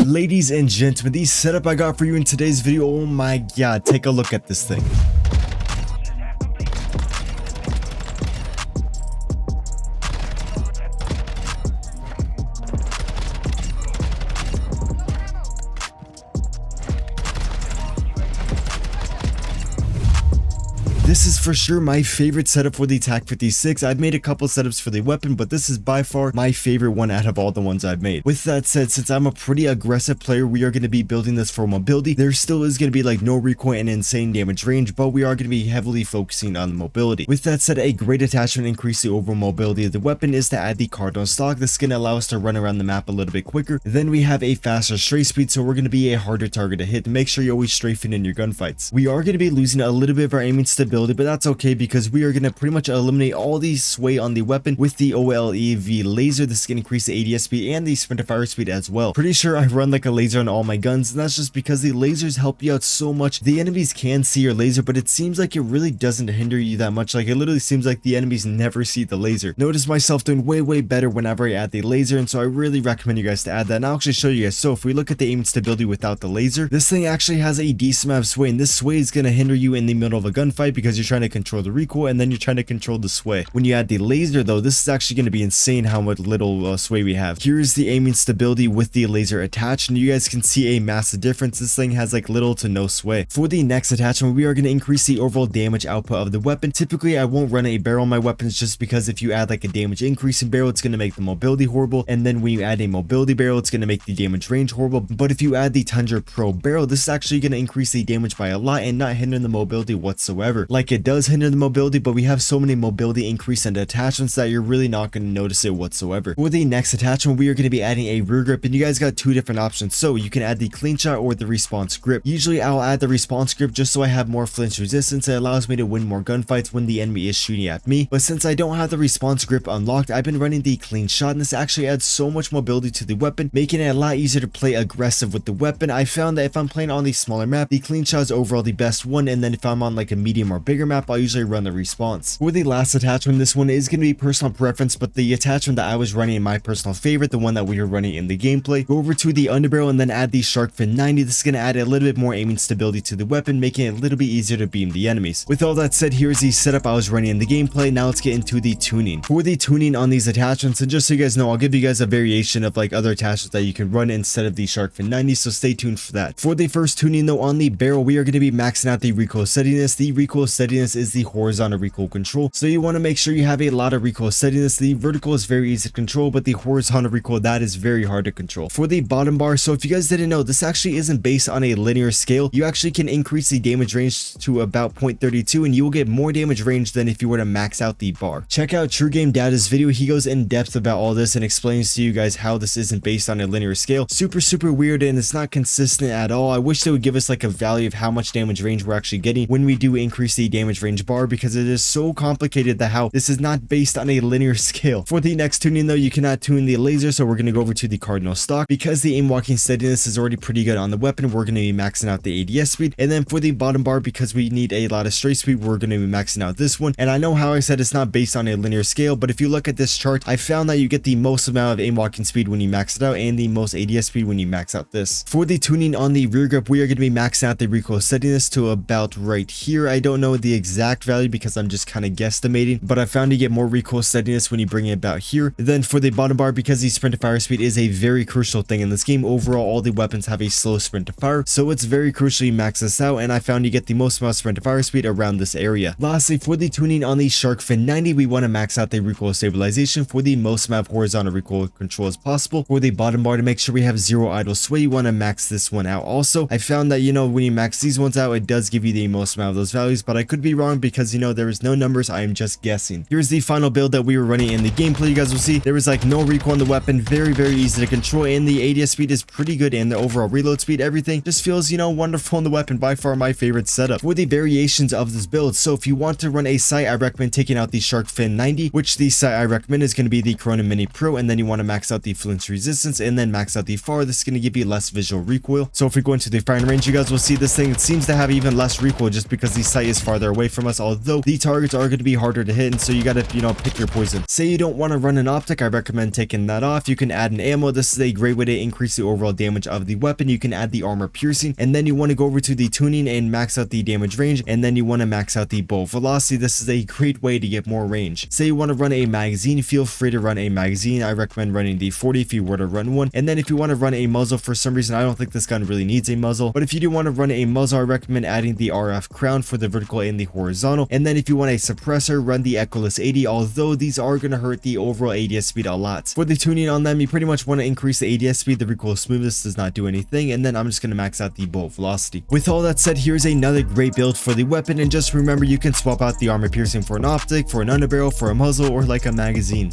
Ladies and gentlemen, the setup I got for you in today's video, oh my god, take a look at this thing. This is for sure my favorite setup for the TAQ-56. I've made a couple setups for the weapon, but this is by far my favorite one out of all the ones I've made. With that said, since I'm a pretty aggressive player, we are going to be building this for mobility. There still is going to be like no recoil and insane damage range, but we are going to be heavily focusing on the mobility. With that said, a great attachment increase the overall mobility of the weapon is to add the cardinal stock. This is going to allow us to run around the map a little bit quicker. Then we have a faster strafe speed, so we're going to be a harder target to hit. Make sure you're always strafing in your gunfights. We are going to be losing a little bit of our aiming stability, but that's okay because we are going to pretty much eliminate all the sway on the weapon with the OLEV laser. This is going to increase the ADS speed and the sprint to fire speed as well. Pretty sure I run like a laser on all my guns, and that's just because the lasers help you out so much. The enemies can see your laser, but it seems like it really doesn't hinder you that much. Like, it literally seems like the enemies never see the laser. Notice myself doing way better whenever I add the laser, and so I really recommend you guys to add that. And I'll actually show you guys. So if we look at the aiming stability without the laser, this thing actually has a decent amount of sway, and this sway is going to hinder you in the middle of a gunfight because you're trying to control the recoil and then you're trying to control the sway. When you add the laser though, this is actually going to be insane how much little sway we have. Here's the aiming stability with the laser attached, and you guys can see a massive difference. This thing has like little to no sway. For the next attachment, we are going to increase the overall damage output of the weapon. Typically I won't run a barrel on my weapons just because if you add like a damage increase in barrel, it's going to make the mobility horrible, and then when you add a mobility barrel, it's going to make the damage range horrible. But if you add the Tundra Pro barrel, this is actually going to increase the damage by a lot and not hinder the mobility whatsoever. Like, it does hinder the mobility, but we have so many mobility increase and attachments that you're really not going to notice it whatsoever. For the next attachment, we are going to be adding a rear grip, and you guys got two different options. So you can add the clean shot or the response grip. Usually I'll add the response grip just so I have more flinch resistance. It allows me to win more gunfights when the enemy is shooting at me. But since I don't have the response grip unlocked, I've been running the clean shot, and this actually adds so much mobility to the weapon, making it a lot easier to play aggressive with the weapon. I found that if I'm playing on the smaller map, the clean shot is overall the best one, and then if I'm on like a medium or bigger map, I'll usually run the response. For the last attachment, this one is going to be personal preference, but the attachment that I was running in my personal favorite, the one that we were running in the gameplay, go over to the underbarrel and then add the shark fin 90. This is going to add a little bit more aiming stability to the weapon, making it a little bit easier to beam the enemies. With all that said, here's the setup I was running in the gameplay. Now let's get into the tuning. For the tuning on these attachments, and just so you guys know, I'll give you guys a variation of like other attachments that you can run instead of the shark fin 90, so stay tuned for that. For the first tuning though, on the barrel, we are going to be maxing out the recoil steadiness. The recoil steadiness is the horizontal recoil control, so you want to make sure you have a lot of recoil steadiness. The vertical is very easy to control, but the horizontal recoil, that is very hard to control. For the bottom bar, so if you guys didn't know, this actually isn't based on a linear scale. You actually can increase the damage range to about 0.32 and you will get more damage range than if you were to max out the bar. Check out True Game Data's video. He goes in depth about all this and explains to you guys how this isn't based on a linear scale. Super weird, and it's not consistent at all. I wish they would give us like a value of how much damage range we're actually getting when we do increase the damage range bar, because it is so complicated that how this is not based on a linear scale. For the next tuning though, you cannot tune the laser, so we're going to go over to the cardinal stock. Because the aim walking steadiness is already pretty good on the weapon, we're going to be maxing out the ADS speed. And then for the bottom bar, because we need a lot of strafe speed, we're going to be maxing out this one. And I know how I said it's not based on a linear scale, but if you look at this chart, I found that you get the most amount of aim walking speed when you max it out and the most ADS speed when you max out this. For the tuning on the rear grip, we are going to be maxing out the recoil steadiness to about right here. I don't know the exact value because I'm just kind of guesstimating, but I found you get more recoil steadiness when you bring it about here. Then for the bottom bar, because the sprint to fire speed is a very crucial thing in this game, overall all the weapons have a slow sprint to fire, so it's very crucial you max this out, and I found you get the most amount of sprint to fire speed around this area. Lastly, for the tuning on the shark fin 90, we want to max out the recoil stabilization for the most amount of horizontal recoil control as possible. For the bottom bar, to make sure we have zero idle sway, you want to max this one out also. I found that, you know, when you max these ones out, it does give you the most amount of those values, but I could be wrong because, you know, there is no numbers. I am just guessing. Here's the final build that we were running in the gameplay. You guys will see there was like no recoil on the weapon, very easy to control, and the ADS speed is pretty good, and the overall reload speed, everything just feels, you know, wonderful in the weapon. By far my favorite setup. For the variations of this build, so if you want to run a sight, I recommend taking out the shark fin 90, which the sight I recommend is going to be the Corona Mini Pro, and then you want to max out the flinch resistance and then max out the far. This is going to give you less visual recoil. So if we go into the firing range, you guys will see this thing, it seems to have even less recoil just because the sight is farther farther away from us, although the targets are going to be harder to hit, and so you got to, you know, pick your poison. Say you don't want to run an optic, I recommend taking that off. You can add an ammo. This is a great way to increase the overall damage of the weapon. You can add the armor piercing, and then you want to go over to the tuning and max out the damage range, and then you want to max out the bolt velocity. This is a great way to get more range. Say you want to run a magazine, feel free to run a magazine. I recommend running the 40 if you were to run one. And then if you want to run a muzzle, for some reason I don't think this gun really needs a muzzle, but if you do want to run a muzzle, I recommend adding the RF crown for the vertical and the horizontal. And then if you want a suppressor, run the Echoless 80, although these are going to hurt the overall ADS speed a lot. For the tuning on them, you pretty much want to increase the ADS speed. The recoil smoothness does not do anything, and then I'm just going to max out the bolt velocity. With all that said, here's another great build for the weapon, and just remember you can swap out the armor piercing for an optic, for an underbarrel, for a muzzle, or like a magazine.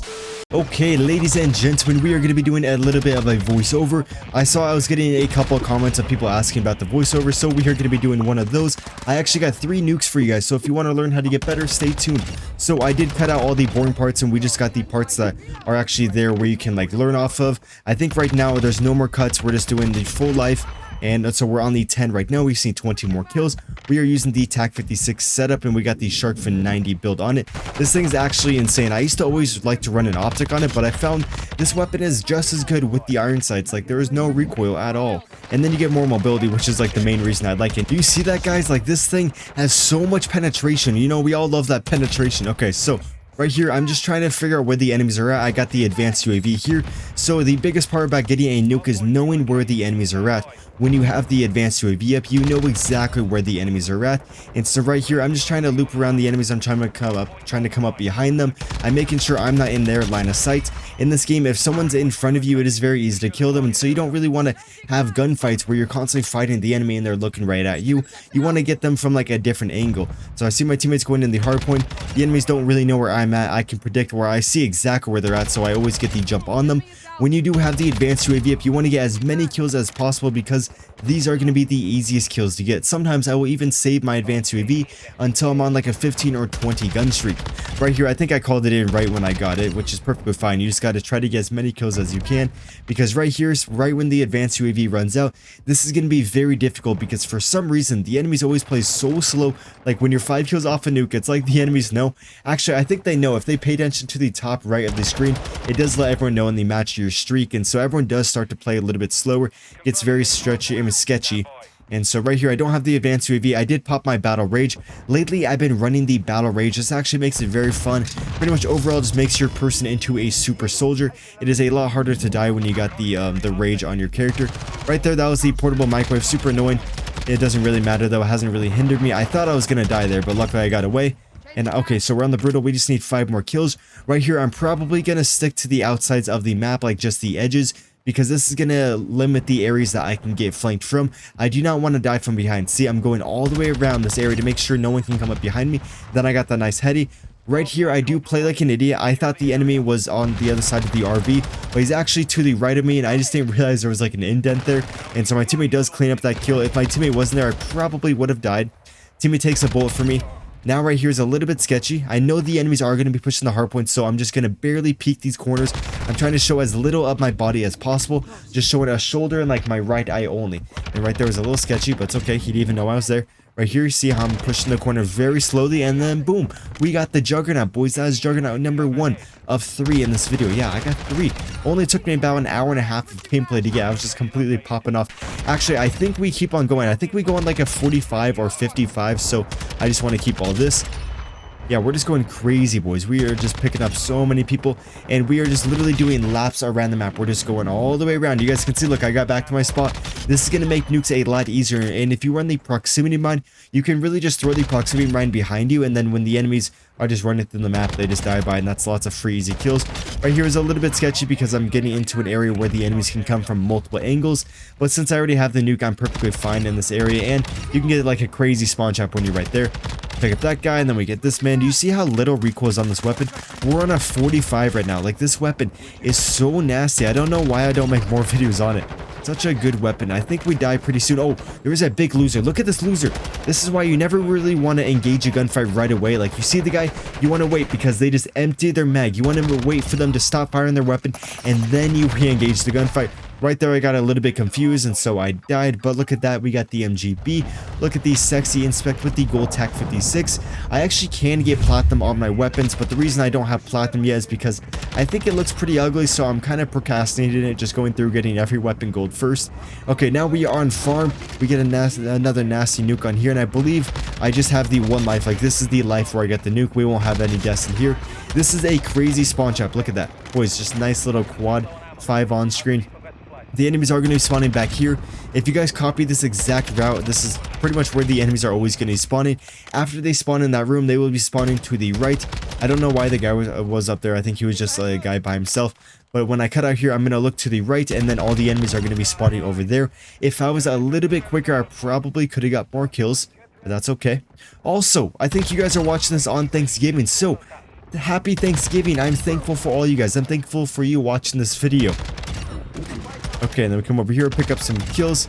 Okay, ladies and gentlemen, we are going to be doing a little bit of a voiceover. I saw I was getting a couple of comments of people asking about the voiceover, so we are going to be doing one of those. I actually got 3 nukes for you guys, so if you want to learn how to get better, stay tuned. So I did cut out all the boring parts, and we just got the parts that are actually there where you can like learn off of. I think right now there's no more cuts. We're just doing the full life. And so we're on the 10 right now. We've seen 20 more kills. We are using the TAQ-56 setup, and we got the Sharkfin 90 build on it. This thing's actually insane. I used to always like to run an optic on it, but I found this weapon is just as good with the iron sights. Like, there is no recoil at all. And then you get more mobility, which is like the main reason I like it. Do you see that, guys? Like, this thing has so much penetration. You know, we all love that penetration. Okay, so right here, I'm just trying to figure out where the enemies are at. I got the advanced UAV here. So the biggest part about getting a nuke is knowing where the enemies are at. When you have the advanced UAV up, you know exactly where the enemies are at. And so right here, I'm just trying to loop around the enemies. I'm trying to come up behind them. I'm making sure I'm not in their line of sight. In this game, if someone's in front of you, it is very easy to kill them. And so you don't really want to have gunfights where you're constantly fighting the enemy and they're looking right at you. You want to get them from like a different angle. So I see my teammates going in the hard point. The enemies don't really know where I'm at. I can predict where I see exactly where they're at, so I always get the jump on them. When you do have the advanced UAV up, you want to get as many kills as possible because these are going to be the easiest kills to get. Sometimes I will even save my advanced UAV until I'm on like a 15 or 20 gun streak. Right here, I think I called it in right when I got it, which is perfectly fine. You just got to try to get as many kills as you can, because right here, right when the advanced UAV runs out, this is going to be very difficult because for some reason, the enemies always play so slow. Like when you're 5 kills off a nuke, it's like the enemies know. Actually, I think they know. If they pay attention to the top right of the screen, it does let everyone know in the match your streak, and so everyone does start to play a little bit slower. It's very stretchy and sketchy. And so right here, I don't have the advanced UAV. I did pop my battle rage. Lately, I've been running the battle rage. This actually makes it very fun. Pretty much overall, just makes your person into a super soldier. It is a lot harder to die when you got the rage on your character. Right there, that was the portable microwave. Super annoying. It doesn't really matter though. It hasn't really hindered me. I thought I was gonna die there, but luckily I got away. And okay, so we're on the brutal. We just need 5 more kills. Right here, I'm probably gonna stick to the outsides of the map, like just the edges, because this is gonna limit the areas that I can get flanked from. I do not want to die from behind. See, I'm going all the way around this area to make sure no one can come up behind me. Then I got that nice heady. Right here, I do play like an idiot. I thought the enemy was on the other side of the RV, but he's actually to the right of me, and I just didn't realize there was like an indent there. And so my teammate does clean up that kill. If my teammate wasn't there, I probably would have died. Teammate takes a bullet for me. Now right here is a little bit sketchy. I know the enemies are going to be pushing the hard point, so I'm just going to barely peek these corners. I'm trying to show as little of my body as possible, just showing a shoulder and like my right eye only. And right there was a little sketchy, but it's okay. He didn't even know I was there. Right here, you see how I'm pushing the corner very slowly, and then boom, we got the Juggernaut, boys. That is Juggernaut number 1 of 3 in this video. Yeah, I got 3. Only took me about an hour and a half of gameplay to get. I was just completely popping off. Actually, I think we keep on going. I think we go on like a 45 or 55, so I just want to keep all this. Yeah, we're just going crazy, boys. We are just picking up so many people, and we are just literally doing laps around the map. We're just going all the way around. You guys can see, look, I got back to my spot. This is going to make nukes a lot easier, and if you run the proximity mine, you can really just throw the proximity mine behind you, and then when the enemies are just running through the map, they just die by, and that's lots of free, easy kills. Right here is a little bit sketchy because I'm getting into an area where the enemies can come from multiple angles, but since I already have the nuke, I'm perfectly fine in this area, and you can get like a crazy spawn trap when you're right there. Pick up that guy, and then we get this man. Do you see how little recoil is on this weapon? We're on a 45 right now. Like, this weapon is so nasty. I don't know why I don't make more videos on it. Such a good weapon. I think we die pretty soon. Oh, there is a big loser. Look at this loser. This is why you never really want to engage a gunfight right away. Like, you see the guy, you want to wait because they just empty their mag. You want to wait for them to stop firing their weapon, and then you re-engage the gunfight. Right there, I got a little bit confused, and so I died. But look at that, we got the MGB. Look at the sexy inspect with the gold TAQ-56. I actually can get platinum on my weapons, but the reason I don't have platinum yet is because I think it looks pretty ugly, so I'm kind of procrastinating it, just going through getting every weapon gold first. Okay, now we are on farm. We get another nasty nuke on here, and I believe I just have the one life. Like, this is the life where I get the nuke. We won't have any deaths in here. This is a crazy spawn trap. Look at that. Boys, just nice little quad 5 on screen. The enemies are going to be spawning back here. If you guys copy this exact route, this is pretty much where the enemies are always going to be spawning. After they spawn in that room, they will be spawning to the right. I don't know why the guy was up there. I think he was just a guy by himself. But when I cut out here, I'm going to look to the right, and then all the enemies are going to be spawning over there. If I was a little bit quicker, I probably could have got more kills, but that's okay. Also, I think you guys are watching this on Thanksgiving, so happy Thanksgiving. I'm thankful for all you guys. I'm thankful for you watching this video. Okay, and then we come over here, pick up some kills.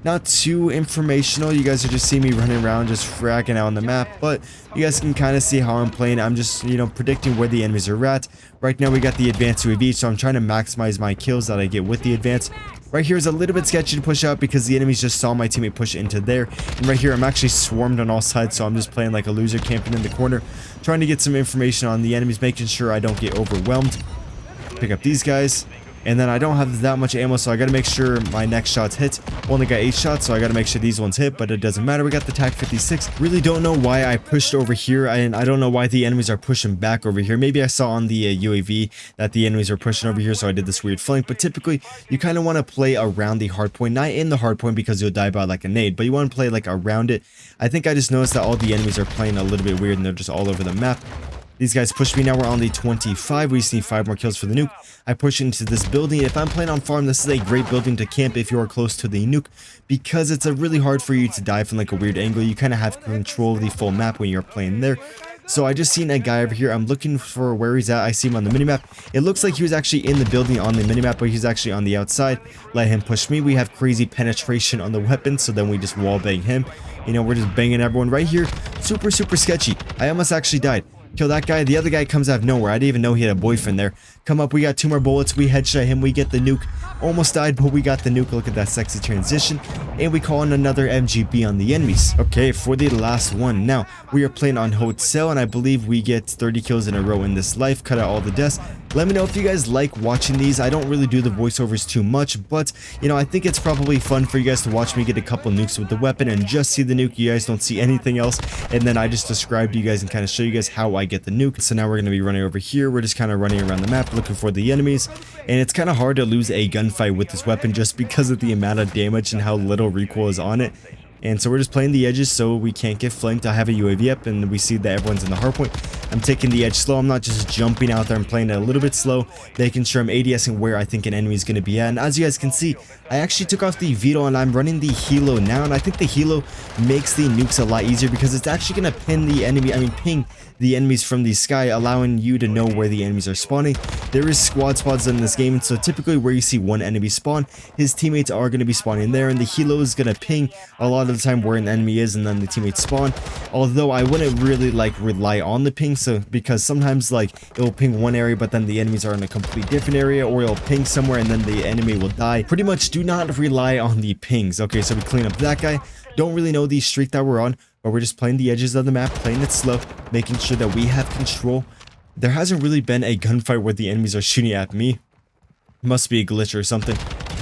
Not too informational. You guys are just seeing me running around, just fragging out on the map. But you guys can kind of see how I'm playing. I'm just, you know, predicting where the enemies are at. Right now, we got the advanced UAV, so I'm trying to maximize my kills that I get with the advance. Right here is a little bit sketchy to push out because the enemies just saw my teammate push into there. And right here, I'm actually swarmed on all sides, so I'm just playing like a loser, camping in the corner, trying to get some information on the enemies, making sure I don't get overwhelmed. Pick up these guys. And then I don't have that much ammo, so I gotta make sure my next shots hit. Only got 8 shots, so I gotta make sure these ones hit, but it doesn't matter. We got the TAQ-56. Really don't know why I pushed over here, and I don't know why the enemies are pushing back over here. Maybe I saw on the UAV that the enemies are pushing over here, so I did this weird flank. But typically, you kind of want to play around the hard point, not in the hard point because you'll die by like a nade, but you want to play like around it. I think I just noticed that all the enemies are playing a little bit weird, and they're just all over the map. These guys pushed me. Now we're on the 25. We just need 5 more kills for the nuke. I push into this building. If I'm playing on farm, this is a great building to camp if you are close to the nuke, because it's really hard for you to die from like a weird angle. You kind of have control of the full map when you're playing there. So I just seen a guy over here. I'm looking for where he's at. I see him on the minimap. It looks like he was actually in the building on the minimap, but he's actually on the outside. Let him push me. We have crazy penetration on the weapon, so then we just wall bang him. You know, we're just banging everyone right here. Super sketchy. I almost actually died. Kill that guy. The other guy comes out of nowhere. I didn't even know he had a boyfriend there. Come up. We got 2 more bullets. We headshot him. We get the nuke. Almost died, but we got the nuke. Look at that sexy transition. And we call in another MGB on the enemies. Okay, for the last one. Now, we are playing on Hotel, and I believe we get 30 kills in a row in this life. Cut out all the deaths. Let me know if you guys like watching these. I don't really do the voiceovers too much, but, you know, I think it's probably fun for you guys to watch me get a couple nukes with the weapon and just see the nuke. You guys don't see anything else, and then I just describe to you guys and kind of show you guys how I get the nuke. So now we're going to be running over here. We're just kind of running around the map looking for the enemies, and it's kind of hard to lose a gunfight with this weapon just because of the amount of damage and how little recoil is on it. And so we're just playing the edges so we can't get flanked. I have a UAV up, and we see that everyone's in the hardpoint. I'm taking the edge slow. I'm not just jumping out there. I'm playing it a little bit slow, making sure I'm ADSing where I think an enemy is going to be at. And as you guys can see, I actually took off the VTOL, and I'm running the helo now. And I think the helo makes the nukes a lot easier because it's actually going to ping the enemies from the sky, allowing you to know where the enemies are spawning. There is squad spawns in this game, and so typically where you see one enemy spawn, his teammates are going to be spawning there, and the helo is going to ping a lot of the time where an enemy is, and then the teammates spawn. Although I wouldn't really like rely on the ping, so because sometimes like it will ping one area, but then the enemies are in a complete different area, or it'll ping somewhere and then the enemy will die. Pretty much do not rely on the pings. Okay, so we clean up that guy. Don't really know the streak that we're on, but we're just playing the edges of the map, playing it slow, making sure that we have control. There hasn't really been a gunfight where the enemies are shooting at me. Must be a glitch or something.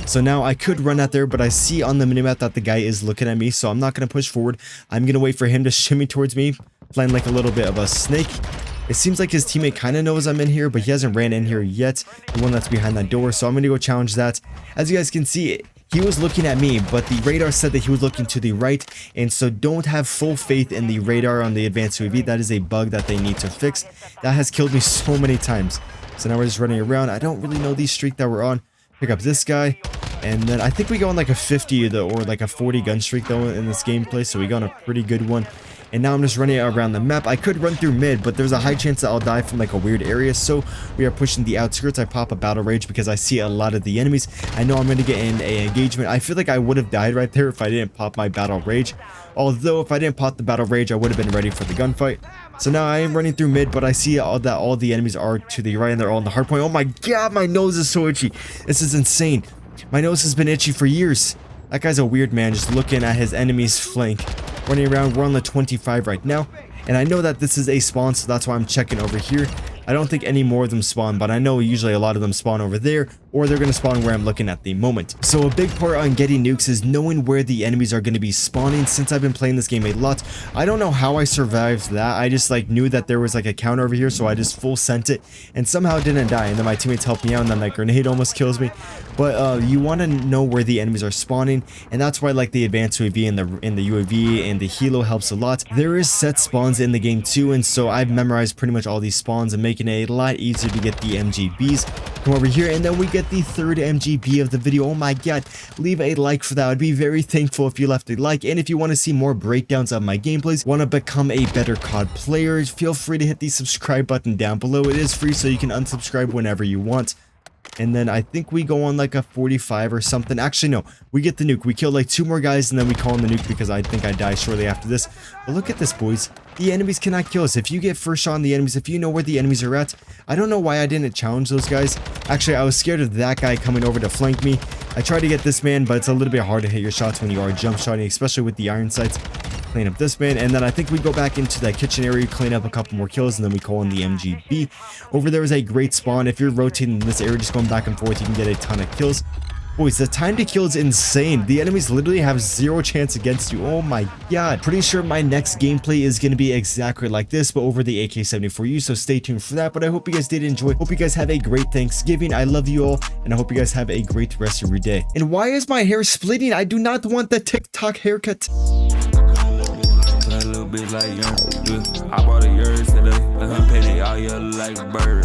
So now I could run out there, but I see on the minimap that the guy is looking at me, so I'm not going to push forward. I'm going to wait for him to shimmy towards me, playing like a little bit of a snake. It seems like his teammate kind of knows I'm in here, but he hasn't ran in here yet, the one that's behind that door, so I'm going to go challenge that. As you guys can see, he was looking at me, but the radar said that he was looking to the right, and so don't have full faith in the radar on the advanced UAV. That is a bug that they need to fix. That has killed me so many times. So now we're just running around. I don't really know the streak that we're on. Pick up this guy, and then I think we go on like a 50 or like a 40 gun streak though in this gameplay, so we go on a pretty good one. And now I'm just running around the map. I could run through mid, but there's a high chance that I'll die from like a weird area, so we are pushing the outskirts. I pop a battle rage because I see a lot of the enemies. I know I'm going to get in a engagement. I feel like I would have died right there if I didn't pop my battle rage. Although if I didn't pop the battle rage, I would have been ready for the gunfight. So now I am running through mid, but I see that all the enemies are to the right and they're all in the hard point. Oh my god, my nose is so itchy. This is insane. My nose has been itchy for years. That guy's a weird man, just looking at his enemy's flank. Running around, we're on the 25 right now. And I know that this is a spawn, so that's why I'm checking over here. I don't think any more of them spawn, but I know usually a lot of them spawn over there, or they're going to spawn where I'm looking at the moment. So a big part on getting nukes is knowing where the enemies are going to be spawning. Since I've been playing this game a lot, I don't know how I survived that. I just like knew that there was like a counter over here, so I just full sent it and somehow didn't die. And then my teammates helped me out, and then that grenade almost kills me. But you want to know where the enemies are spawning, and that's why like the advanced UAV and the UAV and the helo helps a lot. There is set spawns in the game too, and so I've memorized pretty much all these spawns and making it a lot easier to get the MGBs. Come over here, and then we get the third MGB of the video. Oh my god, leave a like for that. I'd be very thankful if you left a like. And if you want to see more breakdowns of my gameplays, want to become a better COD player, feel free to hit the subscribe button down below. It is free, so you can unsubscribe whenever you want. And then I think we go on like a 45 or something. Actually, no, we get the nuke. We kill like 2 more guys, and then we call in the nuke because I think I die shortly after this. But look at this, boys. The enemies cannot kill us. If you get first shot on the enemies, if you know where the enemies are at, I don't know why I didn't challenge those guys. Actually, I was scared of that guy coming over to flank me. I tried to get this man, but it's a little bit hard to hit your shots when you are jump shotting, especially with the iron sights. Clean up this man, and then I think we go back into that kitchen area, clean up a couple more kills, and then we call in the MGB. Over there is a great spawn. If you're rotating in this area, just going back and forth, you can get a ton of kills. Boys, the time to kill is insane. The enemies literally have 0 chance against you. Oh my god. Pretty sure my next gameplay is going to be exactly like this, but over the AK-74U, so stay tuned for that. But I hope you guys did enjoy. Hope you guys have a great Thanksgiving. I love you all, and I hope you guys have a great rest of your day. And why is my hair splitting? I do not want the TikTok haircut. Little bitch like young, I bought a yard, said let her pay they all yellow like bird.